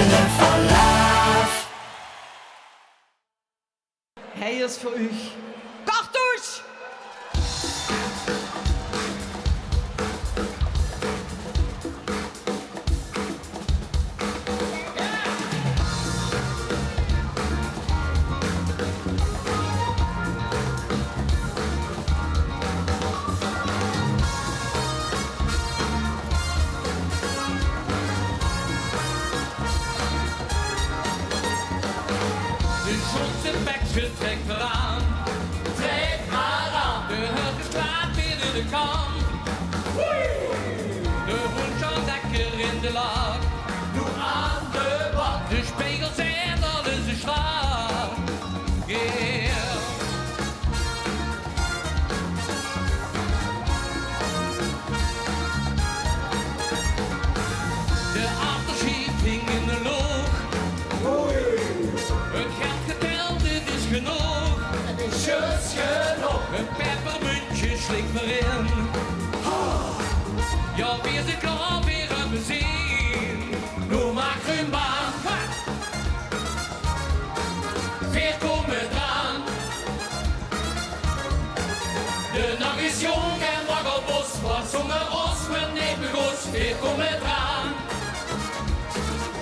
Wille van Love. Hij is voor u. Cartouche! Trek maar aan, trek maar aan. De hut is klaar binnen de kamp. De hond staat lekker in de lak. Doe aan de bak. De spiegels en alles is zwaar. Yeah. De afterschiet hing in de loog. Het geld geteld, dit is genoeg. Het is juist genoeg. Een peppermuntje slikt maar in. Ja, weer zit klaar, weer een benzine. Nu maak een baan. Weer komen eraan. De nacht is jong en wakkelbos. Wat zonder ons, met neepbegos. Weer komen eraan.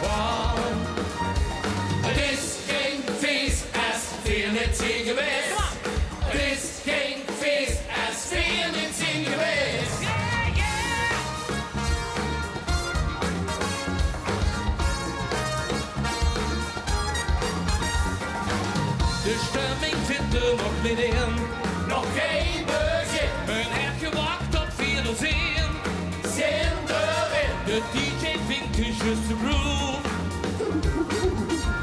Wow. Het is geen feest als veel niet zien geweest. Het is geen feest als veel niet zien geweest. Yeah, yeah. De stemming zit er nog niet in. Nog geen begin. Men heeft gewacht tot 4 zin. Zin erin. De DJ vindt is just the groove.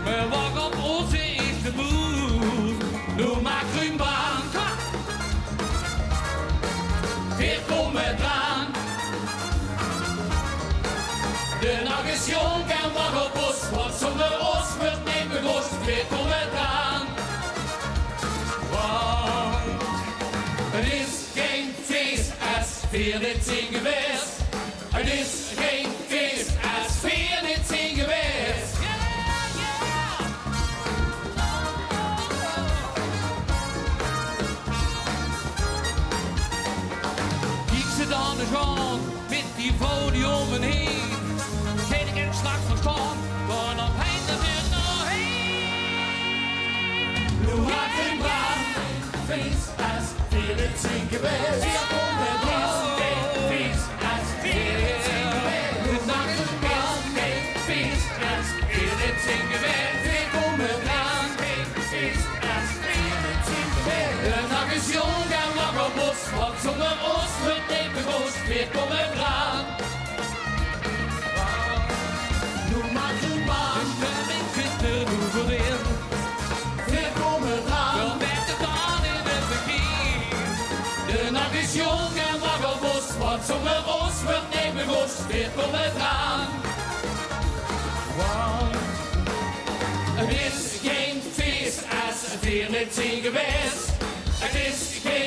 Maar wacht op onze eerste move. Nu maak een baan. Weer komen eraan. De nacht is jong en wacht op ons. Want zonder ons wordt niet begost. Weer komen eraan. Want het is geen feest als veel niet zien geweest. Het is geen feest als veel niet zien geweest. Aan de grond, met die folie om me heen. Geen ik een slag verstaan, gewoon op heen de weer nog heen. Nu maak een baan, feest als veel het zien geweest. Hier komt het is geen feest als veel het zien geweest. Nu maak een baan, feest als veel het zien geweest. Hier komt het aan, feest als veel het zien geweest. De nacht is jong en wakker bos, wat zonder ons wordt niet begost. Weer komen eraan. Nu maak een baan. De stemming zit er nu voor in. Weer komen eraan. Dan werkt het aan in het begin. De nacht is jong en wakkelbos. Wat zonder ons wordt niet begost. Weer komen eraan. Want het is geen feest als het weer niet zien geweest. Het is geen